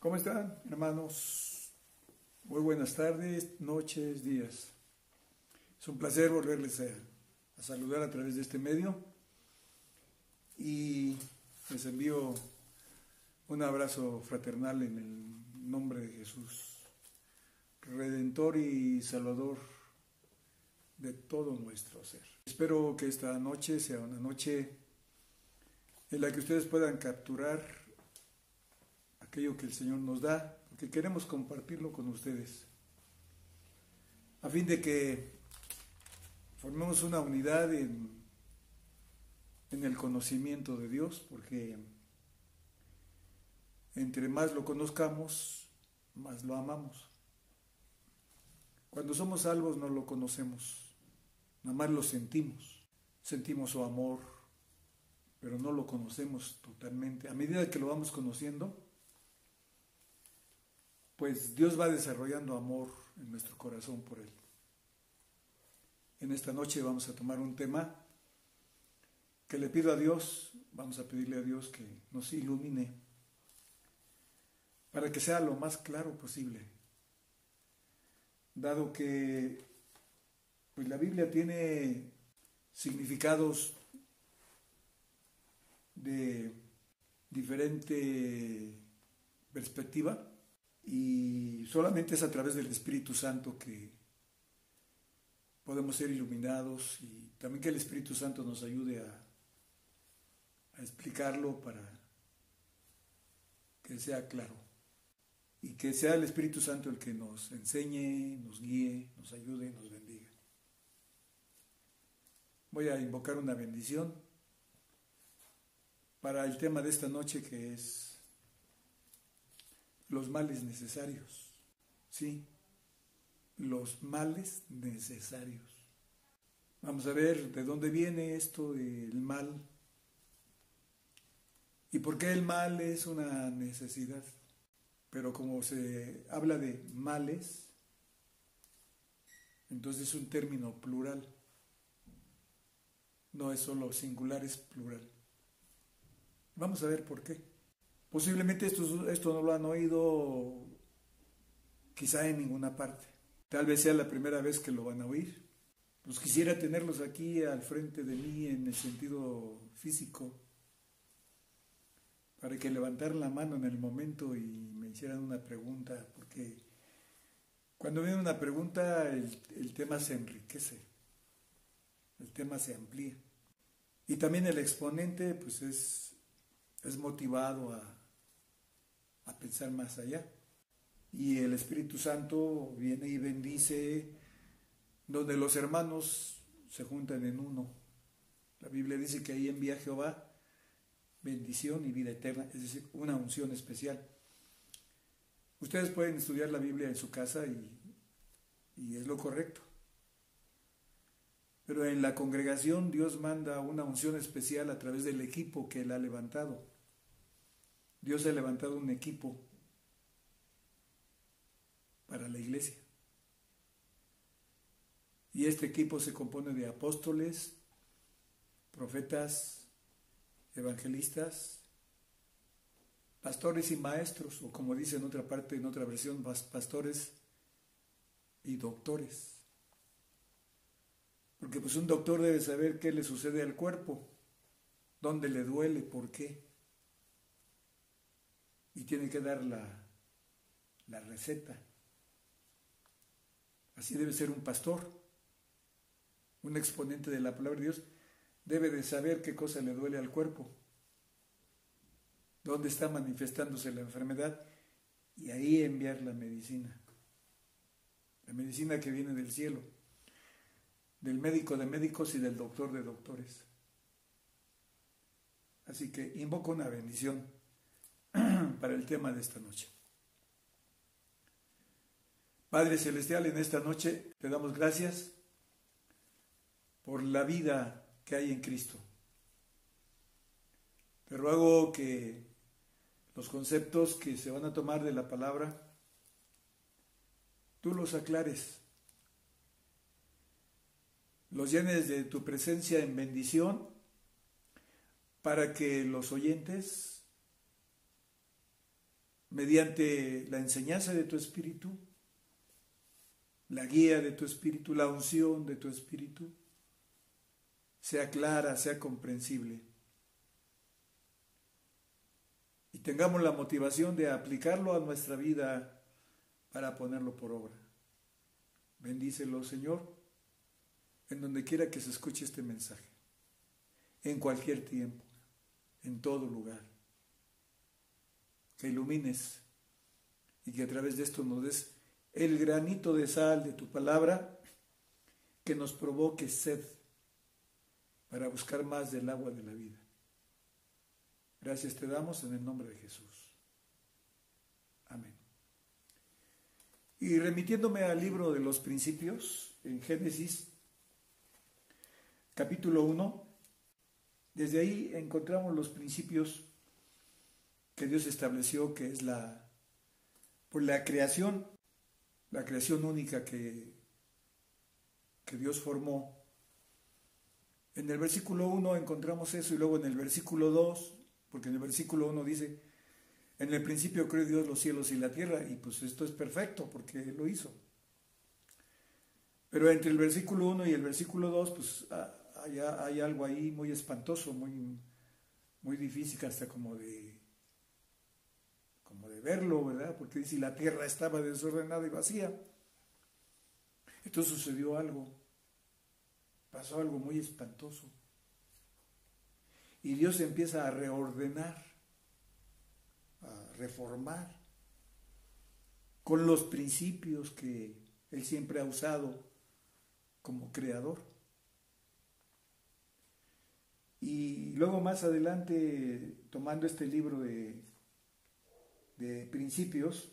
¿Cómo están, hermanos? Muy buenas tardes, noches, días. Es un placer volverles a saludar a través de este medio y les envío un abrazo fraternal en el nombre de Jesús, Redentor y Salvador de todo nuestro ser. Espero que esta noche sea una noche en la que ustedes puedan capturar aquello que el Señor nos da, porque queremos compartirlo con ustedes, a fin de que formemos una unidad en el conocimiento de Dios, porque entre más lo conozcamos, más lo amamos. Cuando somos salvos no lo conocemos, nada más lo sentimos su amor, pero no lo conocemos totalmente. A medida que lo vamos conociendo, pues Dios va desarrollando amor en nuestro corazón por Él. En esta noche vamos a tomar un tema que le pido a Dios, vamos a pedirle a Dios que nos ilumine para que sea lo más claro posible, dado que pues la Biblia tiene significados de diferente perspectiva y solamente es a través del Espíritu Santo que podemos ser iluminados y también que el Espíritu Santo nos ayude a explicarlo para que sea claro y que sea el Espíritu Santo el que nos enseñe, nos guíe, nos ayude, nos bendiga. Voy a invocar una bendición para el tema de esta noche, que es los males necesarios. Sí, los males necesarios. Vamos a ver de dónde viene esto del mal y por qué el mal es una necesidad. Pero como se habla de males, entonces es un término plural. No es solo singular, es plural. Vamos a ver por qué. Posiblemente esto no lo han oído quizá en ninguna parte. Tal vez sea la primera vez que lo van a oír. Pues quisiera tenerlos aquí al frente de mí en el sentido físico, para que levantaran la mano en el momento y me hicieran una pregunta, porque cuando viene una pregunta el tema se enriquece, el tema se amplía. Y también el exponente pues es motivado a pensar más allá. Y el Espíritu Santo viene y bendice donde los hermanos se juntan en uno. La Biblia dice que ahí envía Jehová bendición y vida eterna, es decir, una unción especial. Ustedes pueden estudiar la Biblia en su casa y es lo correcto. Pero en la congregación Dios manda una unción especial a través del equipo que Él ha levantado. Dios ha levantado un equipo para la iglesia. Y este equipo se compone de apóstoles, profetas, evangelistas, pastores y maestros, o como dice en otra parte, en otra versión, pastores y doctores. Porque pues un doctor debe saber qué le sucede al cuerpo, dónde le duele, por qué. Y tiene que dar la receta. Así debe ser un pastor, un exponente de la palabra de Dios, debe de saber qué cosa le duele al cuerpo, dónde está manifestándose la enfermedad, y ahí enviar la medicina que viene del cielo, del médico de médicos y del doctor de doctores. Así que invoco una bendición para el tema de esta noche. Padre Celestial, en esta noche te damos gracias por la vida que hay en Cristo. Te ruego que los conceptos que se van a tomar de la palabra, tú los aclares, los llenes de tu presencia en bendición, para que los oyentes mediante la enseñanza de tu espíritu, la guía de tu espíritu, la unción de tu espíritu, sea clara, sea comprensible. Y tengamos la motivación de aplicarlo a nuestra vida para ponerlo por obra. Bendícelo, Señor, en donde quiera que se escuche este mensaje, en cualquier tiempo, en todo lugar. Que ilumines y que a través de esto nos des el granito de sal de tu palabra que nos provoque sed para buscar más del agua de la vida. Gracias te damos en el nombre de Jesús. Amén. Y remitiéndome al libro de los principios, en Génesis, capítulo 1, desde ahí encontramos los principios que Dios estableció, que es la creación única que Dios formó. En el versículo 1 encontramos eso, y luego en el versículo 2, porque en el versículo 1 dice, en el principio creó Dios los cielos y la tierra, y pues esto es perfecto porque lo hizo. Pero entre el versículo 1 y el versículo 2, pues hay algo ahí muy espantoso, muy difícil hasta como de verlo, ¿verdad? Porque dice, la tierra estaba desordenada y vacía. Entonces sucedió algo, pasó algo muy espantoso. Y Dios empieza a reordenar, a reformar, con los principios que Él siempre ha usado como creador. Y luego más adelante, tomando este libro de principios,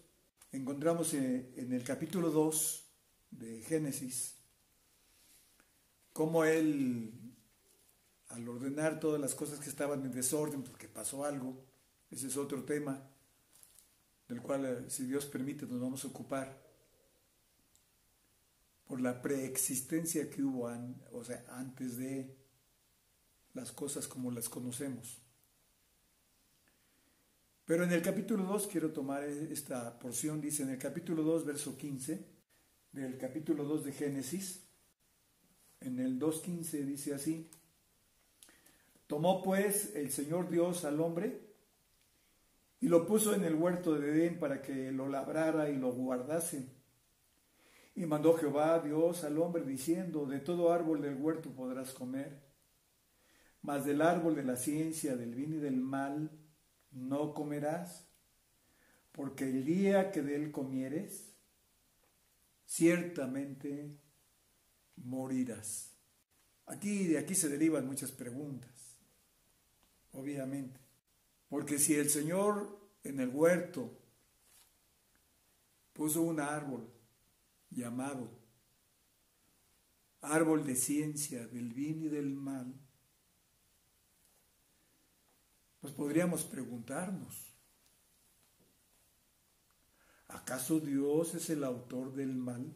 encontramos en el capítulo 2 de Génesis cómo Él, al ordenar todas las cosas que estaban en desorden, porque pasó algo, ese es otro tema del cual, si Dios permite, nos vamos a ocupar, por la preexistencia que hubo antes de las cosas como las conocemos. Pero en el capítulo 2 quiero tomar esta porción, dice en el capítulo 2, verso 15, del capítulo 2 de Génesis, en el 2.15 dice así: tomó pues el Señor Dios al hombre y lo puso en el huerto de Edén para que lo labrara y lo guardase. Y mandó Jehová Dios al hombre diciendo, de todo árbol del huerto podrás comer, mas del árbol de la ciencia del bien y del mal no comerás, porque el día que de él comieres, ciertamente morirás. De aquí se derivan muchas preguntas, obviamente. Porque si el Señor en el huerto puso un árbol llamado árbol de ciencia del bien y del mal, pues podríamos preguntarnos, ¿acaso Dios es el autor del mal?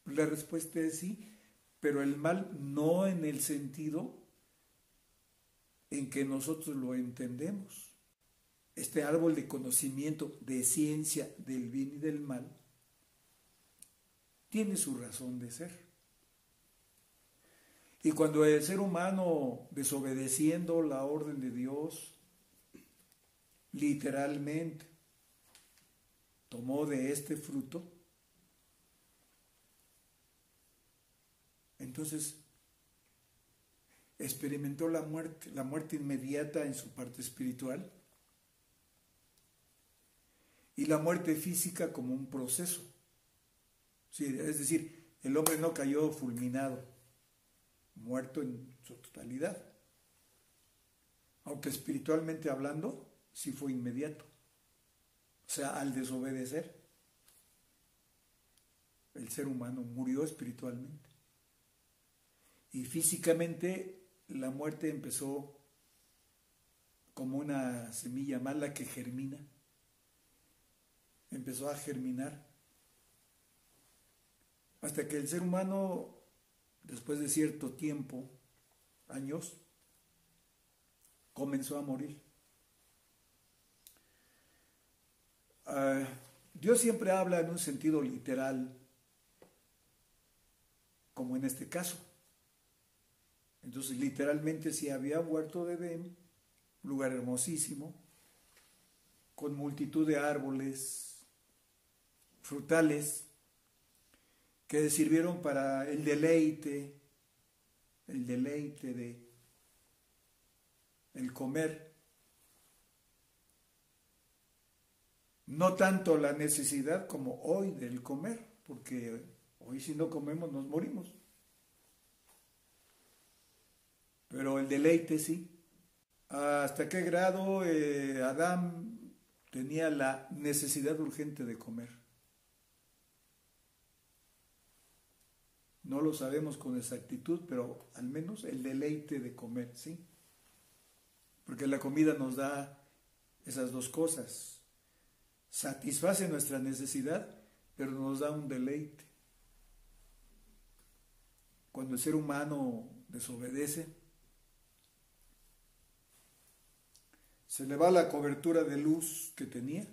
La respuesta es sí, pero el mal no en el sentido en que nosotros lo entendemos. Este árbol de conocimiento, de ciencia del bien y del mal, tiene su razón de ser. Y cuando el ser humano, desobedeciendo la orden de Dios, literalmente tomó de este fruto, entonces experimentó la muerte inmediata en su parte espiritual, y la muerte física como un proceso. Sí, es decir, el hombre no cayó fulminado, muerto en su totalidad, aunque espiritualmente hablando sí fue inmediato. O sea, al desobedecer, el ser humano murió espiritualmente, y físicamente la muerte empezó como una semilla mala que germina. Empezó a germinar hasta que el ser humano, después de cierto tiempo, años, comenzó a morir. Dios siempre habla en un sentido literal, como en este caso. Entonces, literalmente, si había un huerto de Edén, un lugar hermosísimo, con multitud de árboles frutales que sirvieron para el deleite de el comer. No tanto la necesidad como hoy del comer, porque hoy si no comemos nos morimos. Pero el deleite sí. ¿Hasta qué grado Adán tenía la necesidad urgente de comer? No lo sabemos con exactitud, pero al menos el deleite de comer, ¿sí? Porque la comida nos da esas dos cosas. Satisface nuestra necesidad, pero nos da un deleite. Cuando el ser humano desobedece, se le va la cobertura de luz que tenía,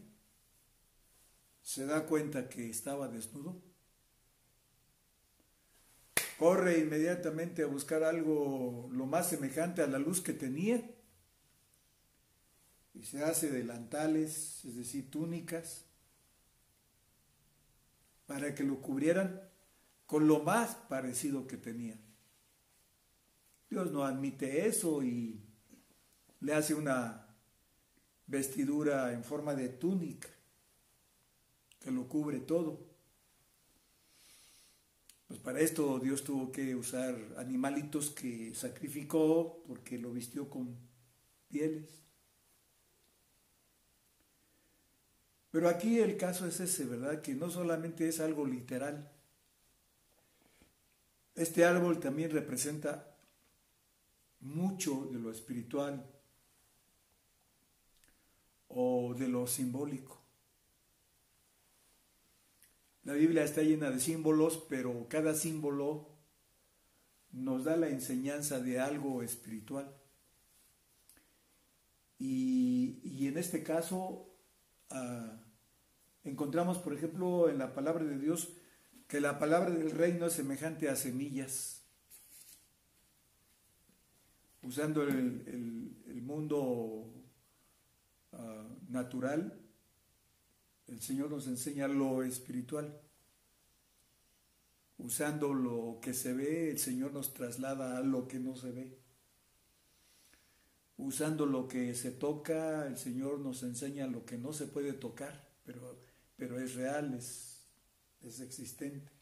se da cuenta que estaba desnudo, corre inmediatamente a buscar algo lo más semejante a la luz que tenía y se hace delantales, es decir, túnicas, para que lo cubrieran con lo más parecido que tenía. Dios no admite eso y le hace una vestidura en forma de túnica que lo cubre todo. Pues para esto Dios tuvo que usar animalitos que sacrificó porque lo vistió con pieles. Pero aquí el caso es ese, ¿verdad? Que no solamente es algo literal. Este árbol también representa mucho de lo espiritual o de lo simbólico. La Biblia está llena de símbolos, pero cada símbolo nos da la enseñanza de algo espiritual. Y en este caso encontramos, por ejemplo, en la palabra de Dios, que la palabra del reino es semejante a semillas. Usando el mundo natural, el Señor nos enseña lo espiritual. Usando lo que se ve, el Señor nos traslada a lo que no se ve. Usando lo que se toca, el Señor nos enseña lo que no se puede tocar, pero es real, es existente.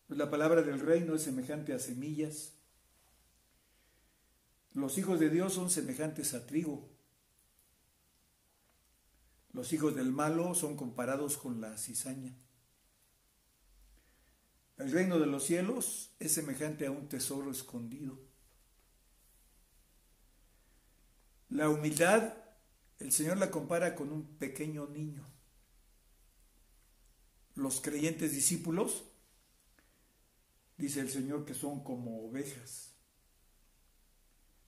Pues la palabra del reino es semejante a semillas. Los hijos de Dios son semejantes a trigo. Los hijos del malo son comparados con la cizaña. El reino de los cielos es semejante a un tesoro escondido. La humildad, el Señor la compara con un pequeño niño. Los creyentes discípulos, dice el Señor, que son como ovejas.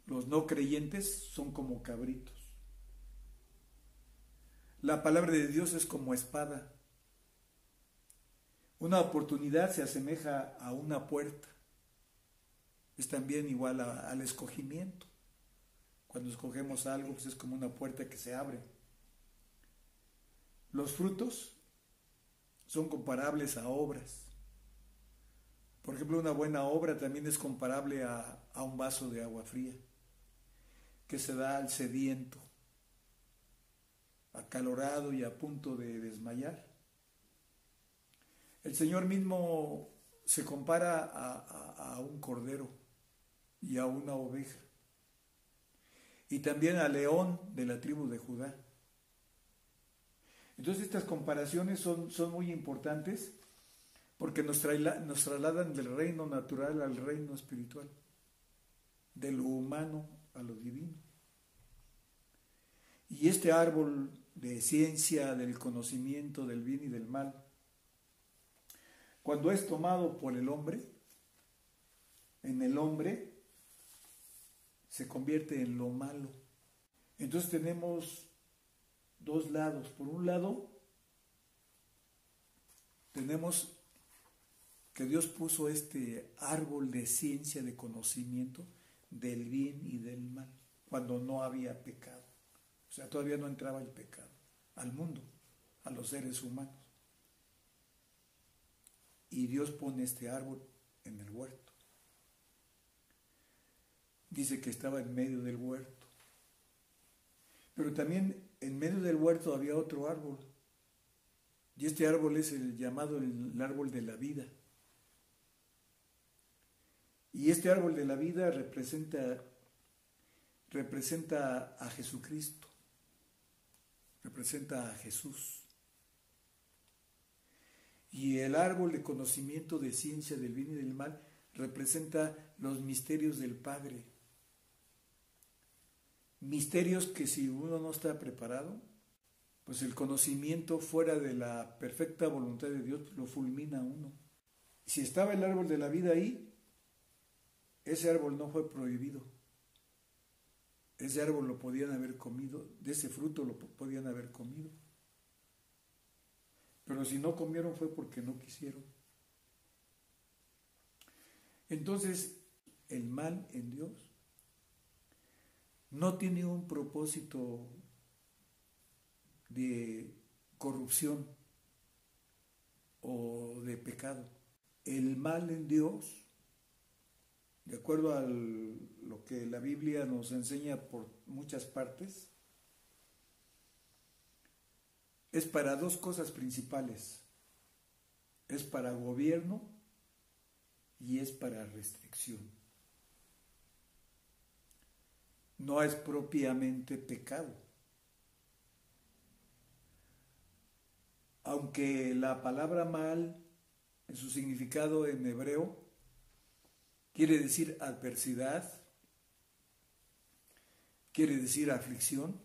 Los no creyentes son como cabritos. La palabra de Dios es como espada. Una oportunidad se asemeja a una puerta. Es también igual al escogimiento. Cuando escogemos algo, pues es como una puerta que se abre. Los frutos son comparables a obras. Por ejemplo, una buena obra también es comparable a un vaso de agua fría que se da al sediento, acalorado y a punto de desmayar. El Señor mismo se compara a un cordero y a una oveja, y también al león de la tribu de Judá. Entonces estas comparaciones son muy importantes porque nos trasladan del reino natural al reino espiritual, de lo humano a lo divino. Y este árbol de ciencia, del conocimiento del bien y del mal, cuando es tomado por el hombre, en el hombre se convierte en lo malo. Entonces tenemos dos lados. Por un lado, tenemos que Dios puso este árbol de ciencia, de conocimiento del bien y del mal, cuando no había pecado. O sea, todavía no entraba el pecado al mundo, a los seres humanos. Y Dios pone este árbol en el huerto. Dice que estaba en medio del huerto. Pero también en medio del huerto había otro árbol. Y este árbol es el llamado el árbol de la vida. Y este árbol de la vida representa a Jesucristo, representa a Jesús. Y el árbol de conocimiento de ciencia del bien y del mal representa los misterios del Padre. Misterios que si uno no está preparado, pues el conocimiento fuera de la perfecta voluntad de Dios lo fulmina a uno. Si estaba el árbol de la vida ahí, ese árbol no fue prohibido. Ese árbol lo podían haber comido, de ese fruto lo podían haber comido. Pero si no comieron fue porque no quisieron. Entonces, el mal en Dios no tiene un propósito de corrupción o de pecado. El mal en Dios, de acuerdo a lo que la Biblia nos enseña por muchas partes, es para dos cosas principales. Es para gobierno y es para restricción. No es propiamente pecado. Aunque la palabra mal, en su significado en hebreo, quiere decir adversidad, quiere decir aflicción,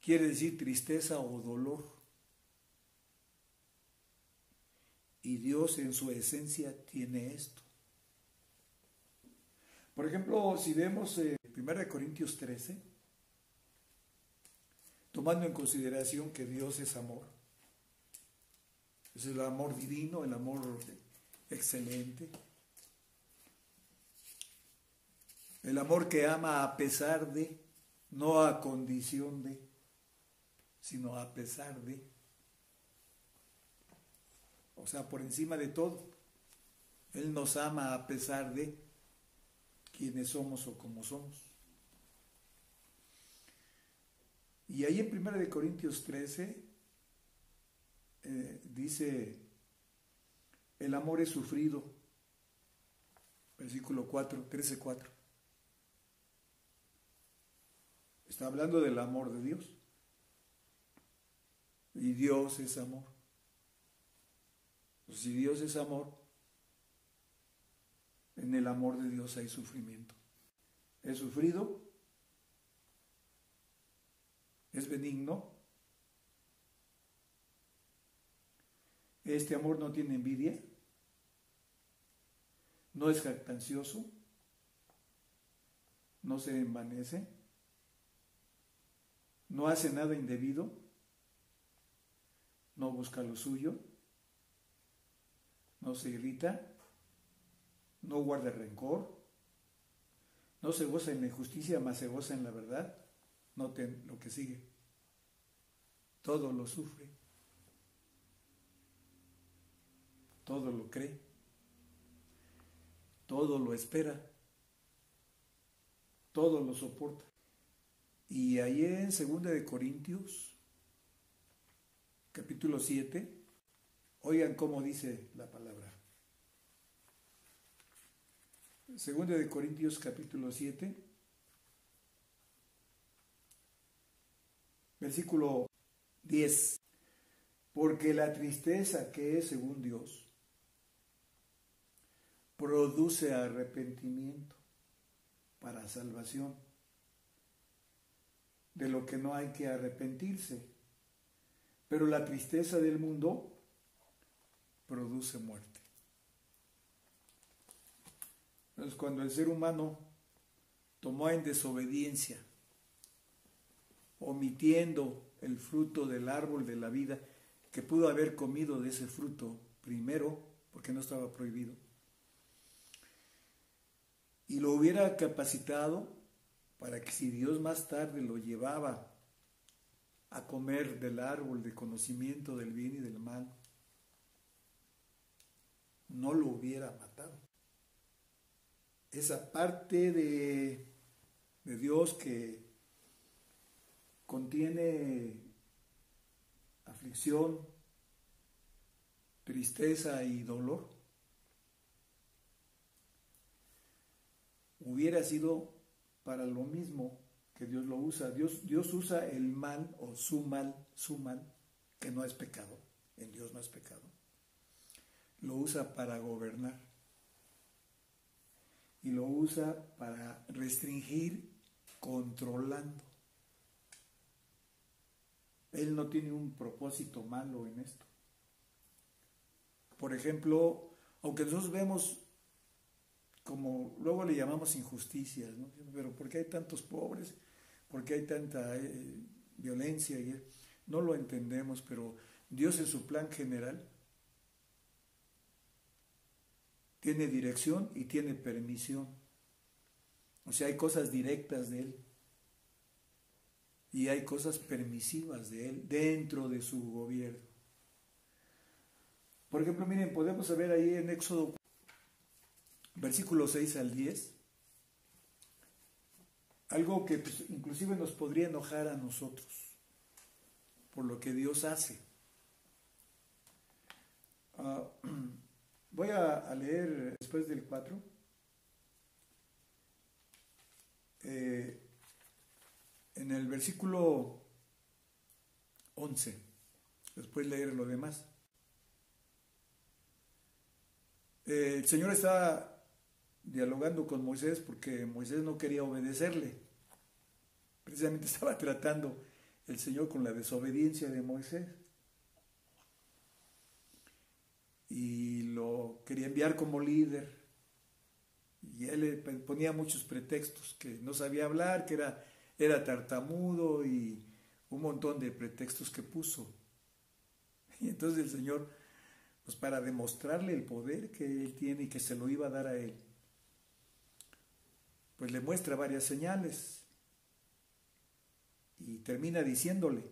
quiere decir tristeza o dolor. Y Dios en su esencia tiene esto. Por ejemplo, si vemos 1 Corintios 13, tomando en consideración que Dios es amor, es el amor divino, el amor excelente, el amor que ama a pesar de, no a condición de, sino a pesar de, o sea, por encima de todo. Él nos ama a pesar de quienes somos o como somos. Y ahí en 1 Corintios 13 dice, el amor es sufrido, versículo 4, 13:4. Está hablando del amor de Dios. Y Dios es amor. Pues si Dios es amor, en el amor de Dios hay sufrimiento. Es sufrido, es benigno. Este amor no tiene envidia, no es jactancioso, no se envanece, no hace nada indebido, no busca lo suyo, no se irrita, no guarda rencor, no se goza en la injusticia, mas se goza en la verdad. Noten lo que sigue. Todo lo sufre, todo lo cree, todo lo espera, todo lo soporta. Y ahí en 2 Corintios, capítulo 7, oigan cómo dice la palabra. 2 Corintios, capítulo 7, versículo 10. Porque la tristeza que es según Dios produce arrepentimiento para salvación, de lo que no hay que arrepentirse. Pero la tristeza del mundo produce muerte. Entonces, cuando el ser humano tomó en desobediencia, omitiendo el fruto del árbol de la vida que pudo haber comido de ese fruto primero, porque no estaba prohibido, y lo hubiera capacitado para que si Dios más tarde lo llevaba a comer del árbol de conocimiento del bien y del mal, no lo hubiera matado. Esa parte de Dios que contiene aflicción, tristeza y dolor, hubiera sido para lo mismo que Dios lo usa. Dios usa el mal o su mal, que no es pecado, en Dios no es pecado, lo usa para gobernar y lo usa para restringir controlando. Él no tiene un propósito malo en esto. Por ejemplo, aunque nosotros vemos, como luego le llamamos injusticias, ¿no? Pero ¿por qué hay tantos pobres? ¿Por qué hay tanta violencia? No lo entendemos, pero Dios en su plan general tiene dirección y tiene permisión. O sea, hay cosas directas de Él y hay cosas permisivas de Él dentro de su gobierno. Por ejemplo, miren, podemos ver ahí en Éxodo, versículos 6 al 10, algo que pues, inclusive nos podría enojar a nosotros por lo que Dios hace. Voy a leer después del 4. En el versículo 11, después leer lo demás. El Señor está dialogando con Moisés porque Moisés no quería obedecerle. Precisamente estaba tratando el Señor con la desobediencia de Moisés. Y lo quería enviar como líder. Y él le ponía muchos pretextos, que no sabía hablar, que era tartamudo y un montón de pretextos que puso. Y entonces el Señor, pues para demostrarle el poder que él tiene y que se lo iba a dar a él, pues le muestra varias señales y termina diciéndole,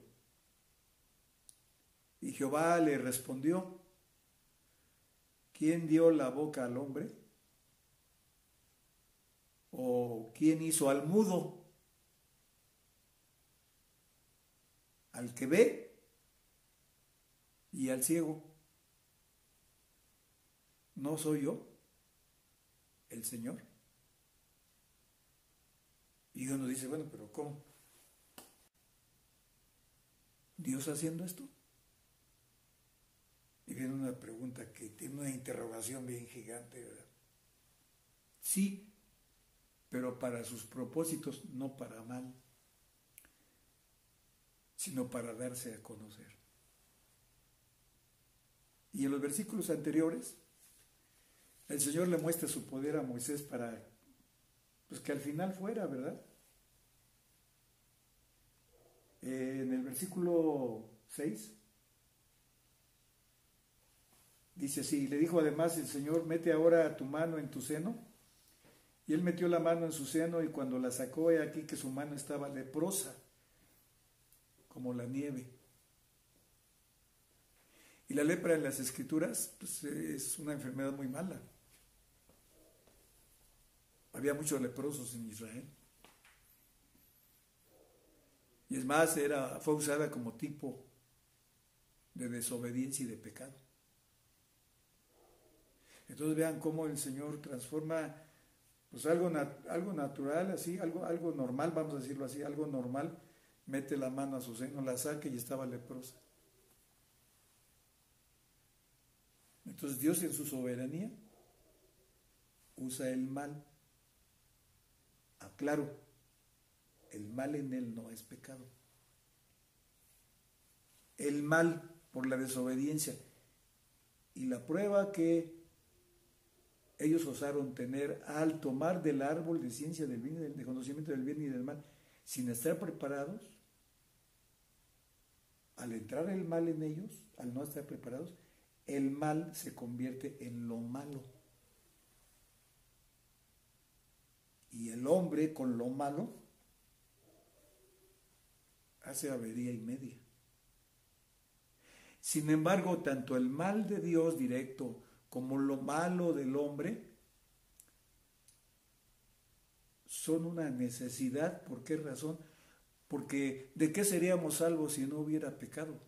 y Jehová le respondió, ¿quién dio la boca al hombre? ¿O quién hizo al mudo? Al que ve y al ciego. ¿No soy yo el Señor? Y uno dice, bueno, pero ¿cómo? ¿Dios haciendo esto? Y viene una pregunta que tiene una interrogación bien gigante, ¿verdad? Sí, pero para sus propósitos, no para mal, sino para darse a conocer. Y en los versículos anteriores, el Señor le muestra su poder a Moisés para pues que al final fuera, ¿verdad? En el versículo 6 dice así, le dijo además el Señor, mete ahora tu mano en tu seno. Y él metió la mano en su seno y cuando la sacó, he aquí que su mano estaba leprosa, como la nieve. Y la lepra en las Escrituras pues, es una enfermedad muy mala. Había muchos leprosos en Israel. Y es más, fue usada como tipo de desobediencia y de pecado. Entonces vean cómo el Señor transforma pues algo natural, así, algo normal, vamos a decirlo así, algo normal, mete la mano a su seno, la saca y estaba leprosa. Entonces Dios en su soberanía usa el mal. Aclaro, el mal en él no es pecado. El mal por la desobediencia y la prueba que ellos osaron tener al tomar del árbol de ciencia del bien, de conocimiento del bien y del mal, sin estar preparados, al entrar el mal en ellos, al no estar preparados, el mal se convierte en lo malo. Y el hombre con lo malo hace avería y media. Sin embargo, tanto el mal de Dios directo como lo malo del hombre son una necesidad. ¿Por qué razón? Porque ¿de qué seríamos salvos si no hubiera pecado?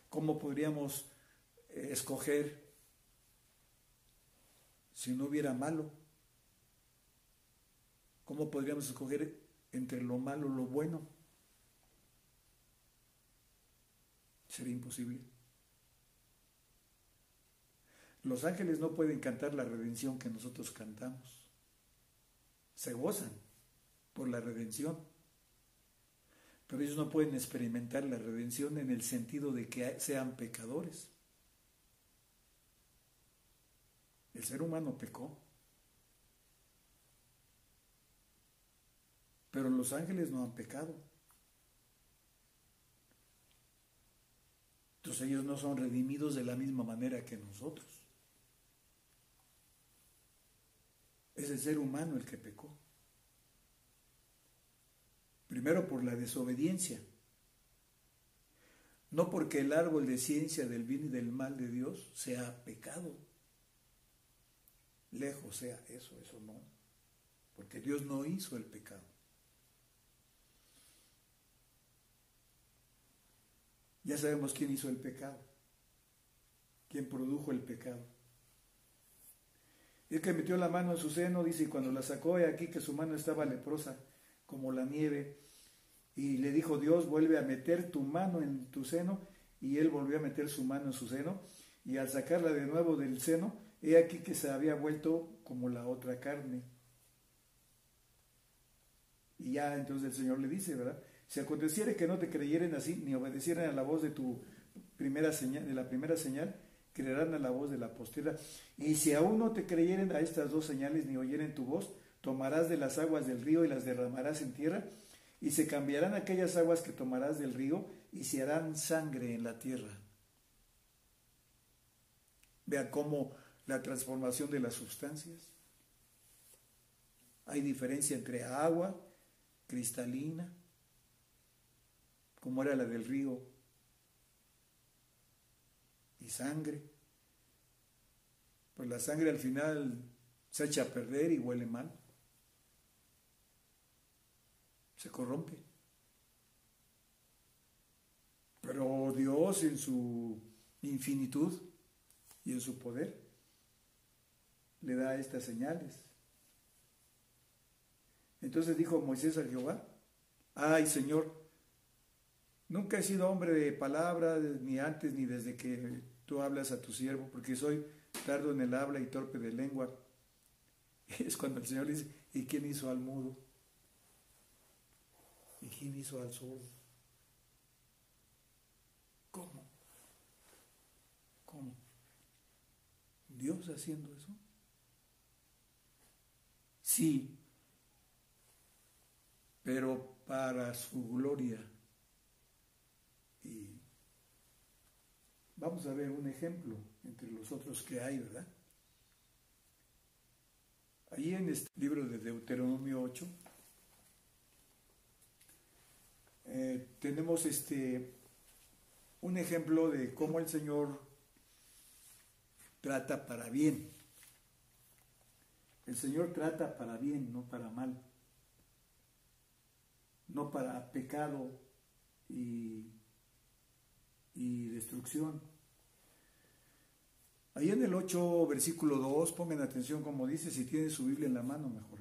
¿Cómo podríamos escoger si no hubiera malo? ¿Cómo podríamos escoger entre lo malo y lo bueno? Sería imposible. Los ángeles no pueden cantar la redención que nosotros cantamos. Se gozan por la redención, pero ellos no pueden experimentar la redención en el sentido de que sean pecadores. El ser humano pecó, pero los ángeles no han pecado. Entonces ellos no son redimidos de la misma manera que nosotros. Es el ser humano el que pecó. Primero por la desobediencia. No porque el árbol de ciencia del bien y del mal de Dios sea pecado. Lejos sea eso no. Porque Dios no hizo el pecado. Ya sabemos quién hizo el pecado. Quién produjo el pecado. El que metió la mano en su seno, dice, y cuando la sacó, he aquí que su mano estaba leprosa como la nieve. Y le dijo Dios, vuelve a meter tu mano en tu seno. Y él volvió a meter su mano en su seno. Y al sacarla de nuevo del seno, he aquí que se había vuelto como la otra carne. Y ya entonces el Señor le dice, ¿verdad? Si aconteciere que no te creyeren así, ni obedecieran a la voz de tu primera señal, de la primera señal, creerán a la voz de la postrera. Y si aún no te creyeren a estas dos señales, ni oyeren tu voz, tomarás de las aguas del río y las derramarás en tierra, y se cambiarán aquellas aguas que tomarás del río, y se harán sangre en la tierra. Vea cómo la transformación de las sustancias. Hay diferencia entre agua cristalina, como era la del río, y sangre. Pues la sangre al final se echa a perder y huele mal. Se corrompe. Pero Dios en su infinitud y en su poder le da estas señales. Entonces dijo Moisés a Jehová, ay Señor, nunca he sido hombre de palabra, ni antes ni desde que tú hablas a tu siervo, porque soy tardo en el habla y torpe de lengua. Es cuando el Señor dice, ¿y quién hizo al mudo? ¿Y quién hizo al sordo? ¿Cómo? ¿Cómo? ¿Dios haciendo eso? Sí, pero para su gloria. Y vamos a ver un ejemplo entre los otros que hay, ¿verdad? Ahí en este libro de Deuteronomio 8 tenemos un ejemplo de cómo el Señor trata para bien. El Señor trata para bien, no para mal. No para pecado y destrucción. Ahí en el 8, versículo 2, pongan atención como dice, si tienen su Biblia en la mano mejor.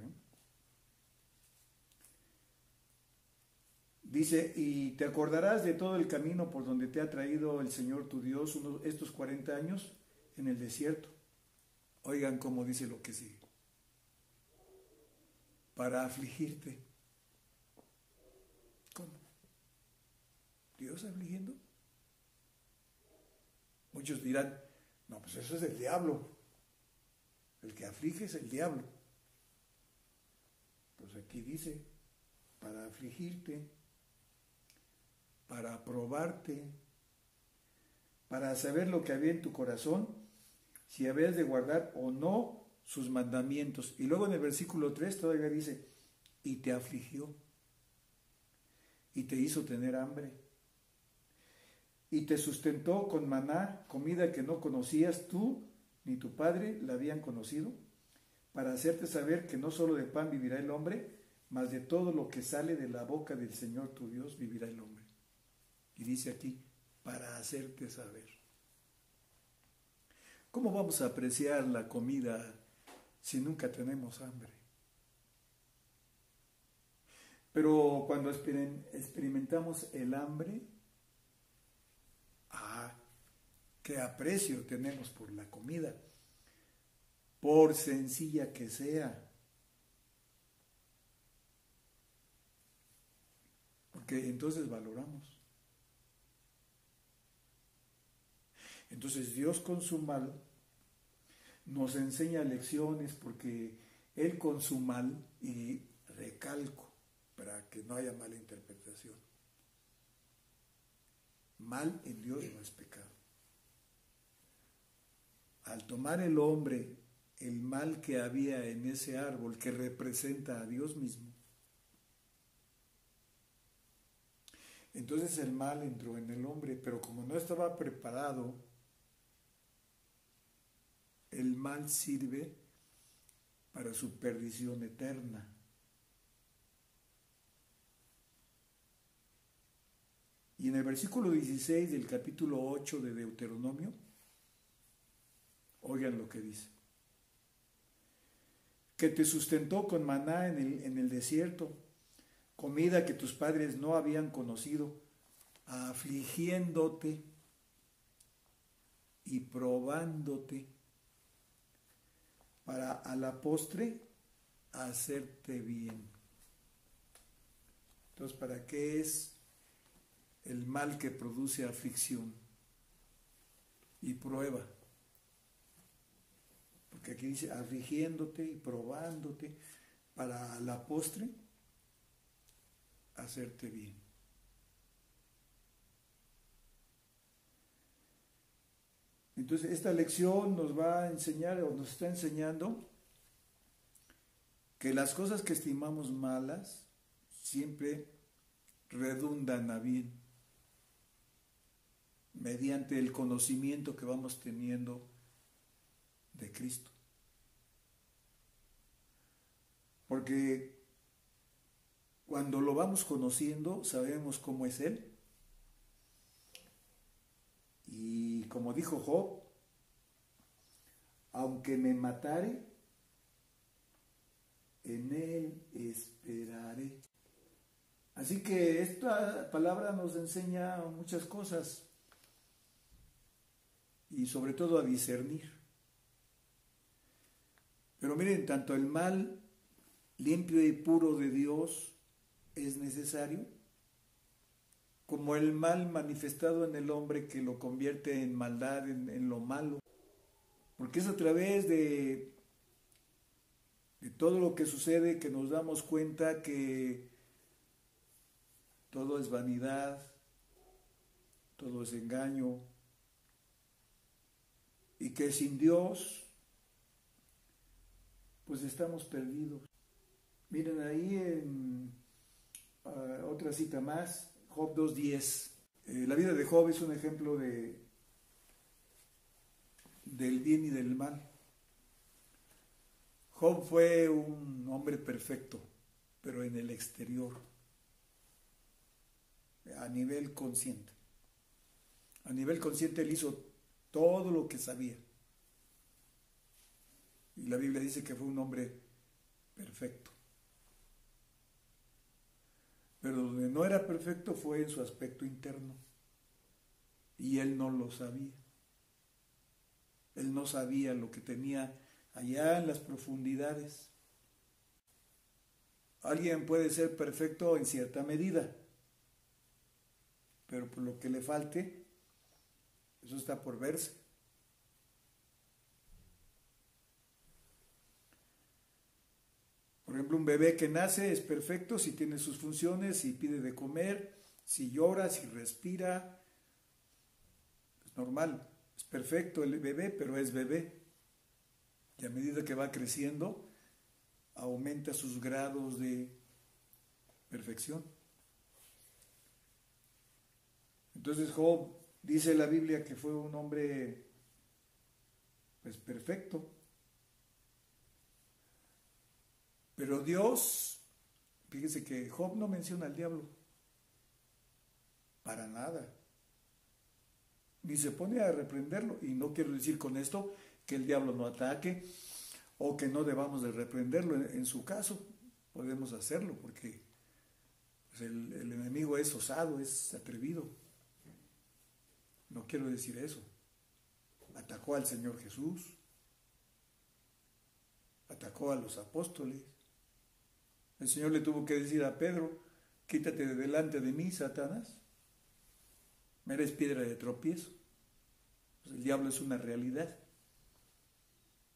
Dice, y te acordarás de todo el camino por donde te ha traído el Señor tu Dios estos 40 años en el desierto. Oigan cómo dice lo que sigue. Para afligirte. ¿Cómo? ¿Dios afligiendo? Muchos dirán, no, pues eso es el diablo. El que aflige es el diablo. Pues aquí dice, para afligirte. para probarte, para saber lo que había en tu corazón, si habías de guardar o no sus mandamientos. Y luego en el versículo 3 todavía dice, y te afligió, y te hizo tener hambre, y te sustentó con maná, comida que no conocías tú ni tu padre la habían conocido, para hacerte saber que no solo de pan vivirá el hombre, mas de todo lo que sale de la boca del Señor tu Dios vivirá el hombre. Y dice aquí, para hacerte saber. ¿Cómo vamos a apreciar la comida si nunca tenemos hambre? Pero cuando experimentamos el hambre, qué aprecio tenemos por la comida, por sencilla que sea. Porque entonces valoramos. Entonces Dios con su mal nos enseña lecciones porque Él con su mal, y recalco para que no haya mala interpretación, mal en Dios no es pecado. Al tomar el hombre el mal que había en ese árbol que representa a Dios mismo, entonces el mal entró en el hombre, pero como no estaba preparado, el mal sirve para su perdición eterna. Y en el versículo 16 del capítulo 8 de Deuteronomio, oigan lo que dice. Que te sustentó con maná en el desierto, comida que tus padres no habían conocido, afligiéndote y probándote, para a la postre hacerte bien. Entonces, ¿para qué es el mal que produce aflicción y prueba? Porque aquí dice afligiéndote y probándote, para a la postre hacerte bien. Entonces, esta lección nos va a enseñar, o nos está enseñando, que las cosas que estimamos malas siempre redundan a bien, mediante el conocimiento que vamos teniendo de Cristo. Porque cuando lo vamos conociendo, sabemos cómo es Él. Y como dijo Job, aunque me matare, en Él esperaré. Así que esta palabra nos enseña muchas cosas, y sobre todo a discernir. Pero miren, tanto el mal limpio y puro de Dios es necesario, como el mal manifestado en el hombre que lo convierte en maldad, en lo malo. Porque es a través de todo lo que sucede que nos damos cuenta que todo es vanidad, todo es engaño, y que sin Dios pues estamos perdidos. Miren ahí en otra cita más, Job 2:10. La vida de Job es un ejemplo del bien y del mal. Job fue un hombre perfecto, pero en el exterior, a nivel consciente. A nivel consciente él hizo todo lo que sabía. Y la Biblia dice que fue un hombre perfecto. Pero donde no era perfecto fue en su aspecto interno. Y él no lo sabía. Él no sabía lo que tenía allá en las profundidades. Alguien puede ser perfecto en cierta medida, pero por lo que le falte, eso está por verse. Por ejemplo, un bebé que nace es perfecto si tiene sus funciones, si pide de comer, Si llora, si respira, es normal, es perfecto el bebé, pero es bebé. Y a medida que va creciendo, aumenta sus grados de perfección. Entonces Job, dice la Biblia, que fue un hombre pues perfecto. Pero Dios, fíjese que Job no menciona al diablo, para nada. Ni se pone a reprenderlo. Y no quiero decir con esto que el diablo no ataque o que no debamos de reprenderlo. En su caso podemos hacerlo porque pues el enemigo es osado, es atrevido. No quiero decir eso. Atacó al Señor Jesús, atacó a los apóstoles. El Señor le tuvo que decir a Pedro: quítate de delante de mí, Satanás, me eres piedra de tropiezo. Pues el diablo es una realidad.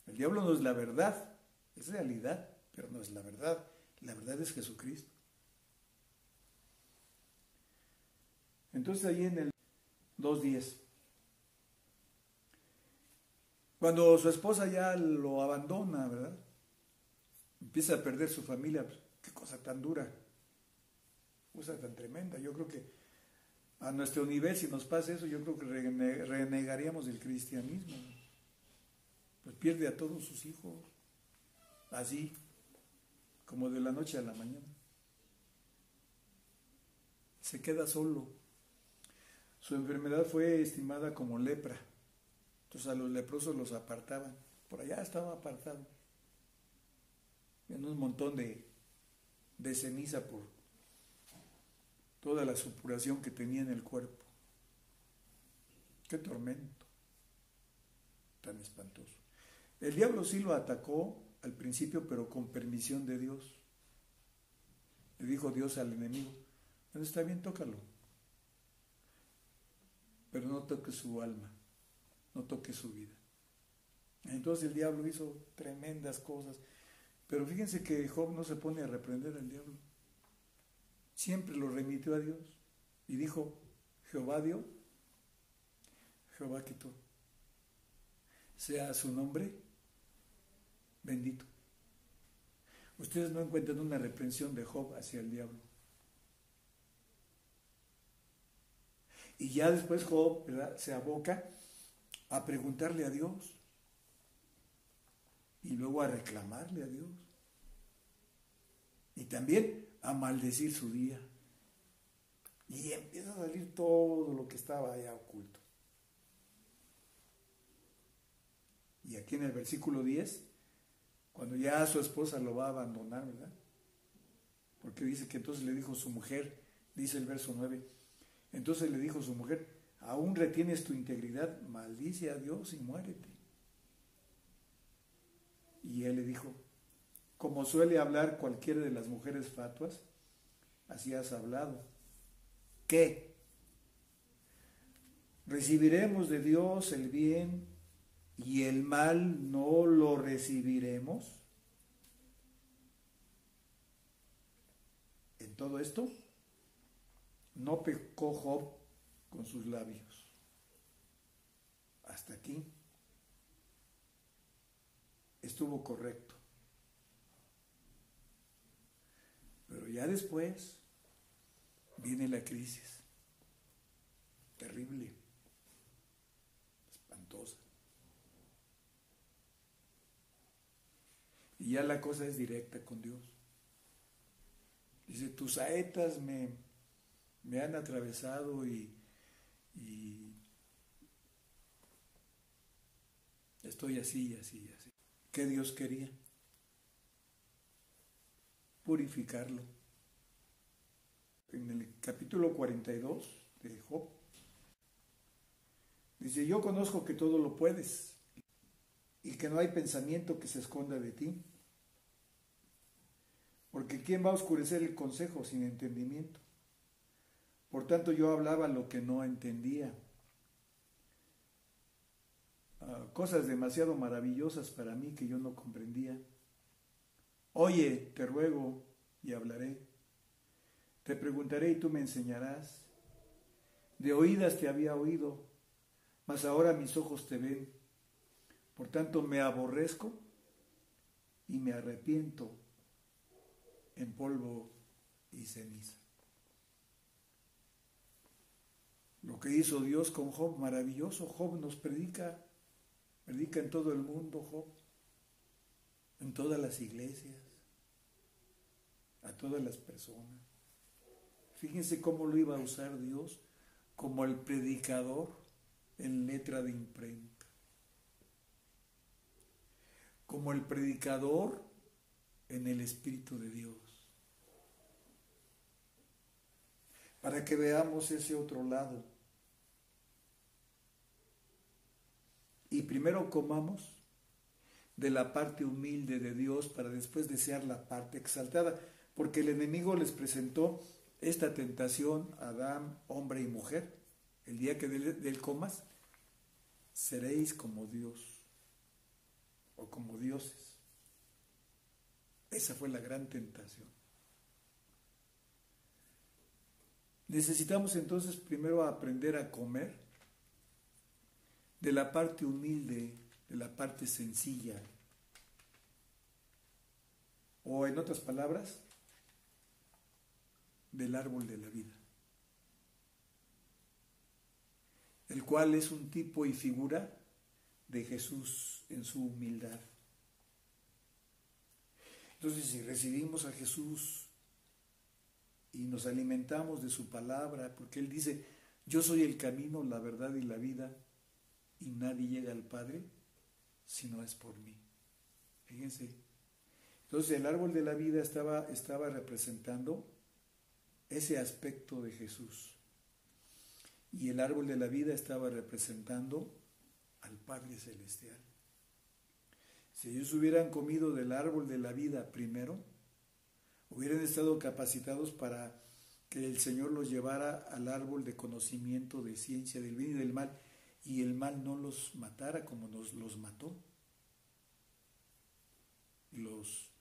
El diablo no es la verdad, es realidad, pero no es la verdad. La verdad es Jesucristo. Entonces ahí en el 2:10, cuando su esposa ya lo abandona, ¿verdad? Empieza a perder su familia. Qué cosa tan dura, cosa tan tremenda. Yo creo que a nuestro nivel, si nos pasa eso, yo creo que renegaríamos del cristianismo. Pues pierde a todos sus hijos, así, como de la noche a la mañana. Se queda solo. Su enfermedad fue estimada como lepra. Entonces a los leprosos los apartaban. Por allá estaba apartado. En un montón de ceniza por toda la supuración que tenía en el cuerpo. Qué tormento tan espantoso. El diablo sí lo atacó al principio, pero con permisión de Dios. Le dijo Dios al enemigo: bueno, está bien, tócalo, pero no toques su alma, no toques su vida. Entonces el diablo hizo tremendas cosas. Pero fíjense que Job no se pone a reprender al diablo. Siempre lo remitió a Dios. Y dijo: Jehová dio, Jehová quitó. Sea su nombre bendito. Ustedes no encuentran una reprensión de Job hacia el diablo. Y ya después Job, ¿verdad?, se aboca a preguntarle a Dios y luego a reclamarle a Dios y también a maldecir su día. Y empieza a salir todo lo que estaba allá oculto. Y aquí en el versículo 10, cuando ya su esposa lo va a abandonar, ¿verdad? Porque dice que entonces le dijo su mujer, dice el verso 9, entonces le dijo su mujer: aún retienes tu integridad, maldice a Dios y muérete. Y él le dijo: como suele hablar cualquiera de las mujeres fatuas, así has hablado. ¿Qué? ¿Recibiremos de Dios el bien y el mal no lo recibiremos? En todo esto no pecó Job con sus labios. Hasta aquí estuvo correcto. Pero ya después viene la crisis, terrible, espantosa. Y ya la cosa es directa con Dios. Dice: tus saetas me han atravesado y estoy así, así, así. ¿Qué Dios quería? Purificarlo. En el capítulo 42 de Job, dice: yo conozco que todo lo puedes y que no hay pensamiento que se esconda de ti. Porque ¿quién va a oscurecer el consejo sin entendimiento? Por tanto yo hablaba lo que no entendía. Cosas demasiado maravillosas para mí que yo no comprendía. Oye, te ruego y hablaré. Te preguntaré y tú me enseñarás. De oídas te había oído, mas ahora mis ojos te ven. Por tanto me aborrezco y me arrepiento en polvo y ceniza. Lo que hizo Dios con Job, maravilloso. Job nos predica en todo el mundo, Job, en todas las iglesias, a todas las personas. Fíjense cómo lo iba a usar Dios como el predicador en letra de imprenta, como el predicador en el Espíritu de Dios, para que veamos ese otro lado. Y primero comamos de la parte humilde de Dios para después desear la parte exaltada, porque el enemigo les presentó esta tentación a Adán, hombre y mujer. El día que de él comas, seréis como Dios o como dioses. Esa fue la gran tentación. Necesitamos entonces primero aprender a comer de la parte humilde, de la parte sencilla, o en otras palabras, del árbol de la vida, el cual es un tipo y figura de Jesús en su humildad. Entonces, si recibimos a Jesús y nos alimentamos de su palabra, porque Él dice, yo soy el camino, la verdad y la vida, y nadie llega al Padre si no es por mí. Fíjense. Entonces el árbol de la vida estaba representando ese aspecto de Jesús. Y el árbol de la vida estaba representando al Padre Celestial. Si ellos hubieran comido del árbol de la vida primero, hubieran estado capacitados para que el Señor los llevara al árbol de conocimiento, de ciencia, del bien y del mal, y el mal no los matara como los mató, los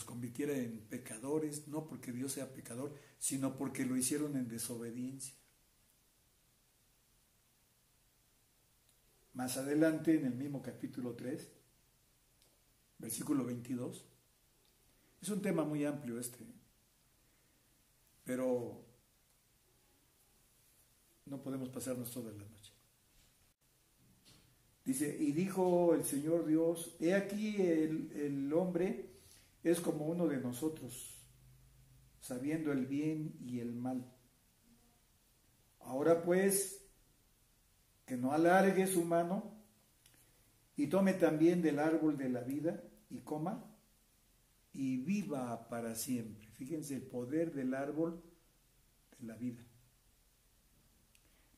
convirtiera en pecadores, no porque Dios sea pecador, sino porque lo hicieron en desobediencia. Más adelante, en el mismo capítulo 3, versículo 22, es un tema muy amplio pero no podemos pasarnos toda la noche. Dice, y dijo el Señor Dios, he aquí el hombre es como uno de nosotros, sabiendo el bien y el mal. Ahora pues, que no alargue su mano y tome también del árbol de la vida y coma y viva para siempre. Fíjense el poder del árbol de la vida.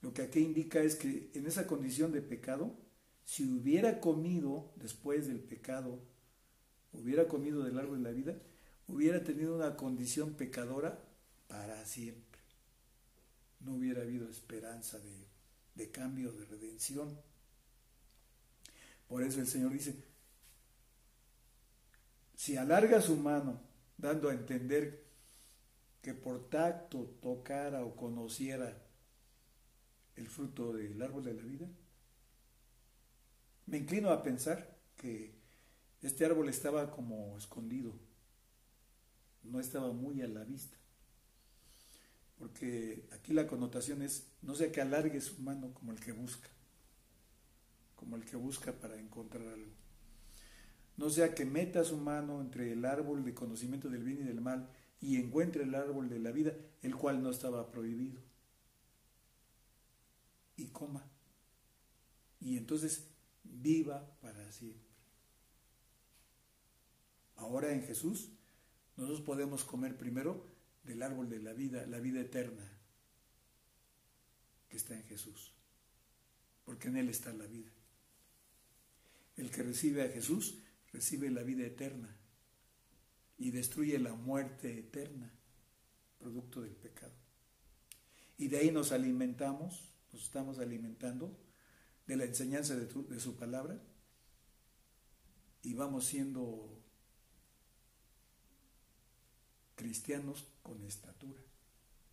Lo que aquí indica es que en esa condición de pecado, si hubiera comido después del pecado, hubiera comido del árbol de la vida, hubiera tenido una condición pecadora para siempre. No hubiera habido esperanza de cambio, de redención. Por eso el Señor dice, si alarga su mano, dando a entender que por tacto tocara o conociera el fruto del árbol de la vida, me inclino a pensar que este árbol estaba como escondido, no estaba muy a la vista, porque aquí la connotación es, no sea que alargue su mano como el que busca para encontrar algo. No sea que meta su mano entre el árbol de conocimiento del bien y del mal y encuentre el árbol de la vida, el cual no estaba prohibido, y coma. Y entonces viva para siempre. Ahora en Jesús, nosotros podemos comer primero del árbol de la vida eterna que está en Jesús, porque en Él está la vida. El que recibe a Jesús recibe la vida eterna y destruye la muerte eterna, producto del pecado. Y de ahí nos estamos alimentando de la enseñanza de su palabra y vamos siendo cristianos con estatura.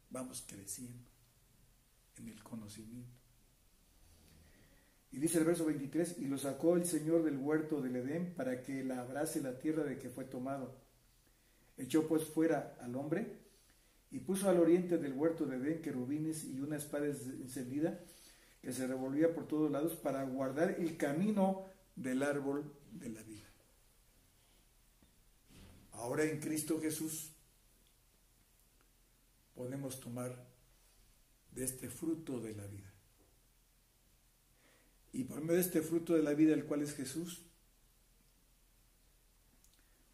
vamos creciendo en el conocimiento. Y dice el verso 23, y lo sacó el Señor del huerto del Edén para que labrase la tierra de que fue tomado. Echó pues fuera al hombre y puso al oriente del huerto de Edén querubines y una espada encendida que se revolvía por todos lados para guardar el camino del árbol de la vida. Ahora en Cristo Jesús podemos tomar de este fruto de la vida. Y por medio de este fruto de la vida, el cual es Jesús,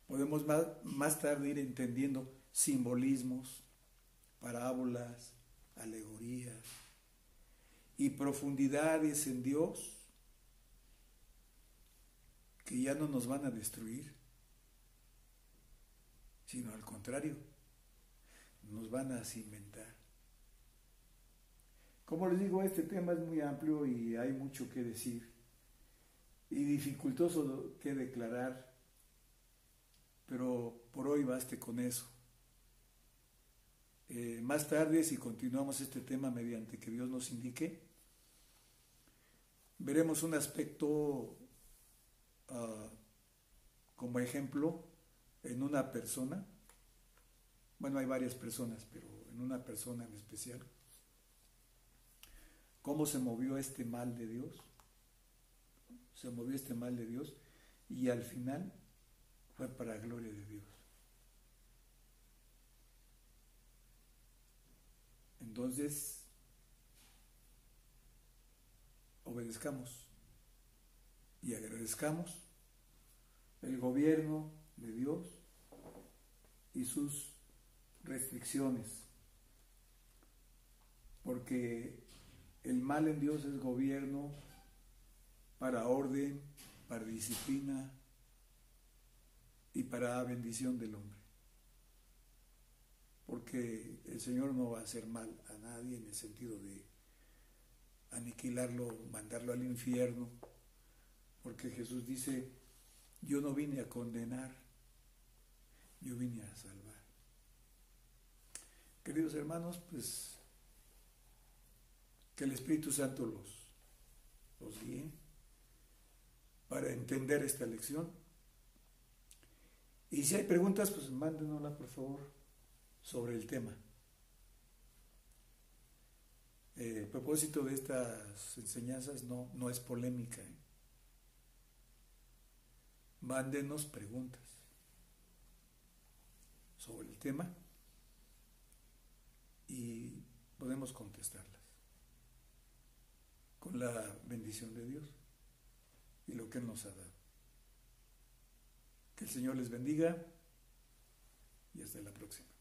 podemos más tarde ir entendiendo simbolismos, parábolas, alegorías y profundidades en Dios que ya no nos van a destruir, sino al contrario, nos van a cimentar. Como les digo, este tema es muy amplio y hay mucho que decir y dificultoso que declarar, pero por hoy baste con eso. Más tarde, si continuamos este tema mediante que Dios nos indique, veremos un aspecto como ejemplo en una persona. Bueno, hay varias personas, pero en una persona en especial. ¿Cómo se movió este mal de Dios? Se movió este mal de Dios y al final fue para gloria de Dios. Entonces, obedezcamos y agradezcamos el gobierno de Dios y sus restricciones, porque el mal en Dios es gobierno para orden, para disciplina y para bendición del hombre. Porque el Señor no va a hacer mal a nadie en el sentido de aniquilarlo, mandarlo al infierno, porque Jesús dice, yo no vine a condenar, yo vine a salvar. Queridos hermanos, pues que el Espíritu Santo los guíe para entender esta lección. Y si hay preguntas, pues mándenosla por favor sobre el tema. El propósito de estas enseñanzas no es polémica. Mándenos preguntas sobre el tema y podemos contestarlas con la bendición de Dios y lo que Él nos ha dado. Que el Señor les bendiga y hasta la próxima.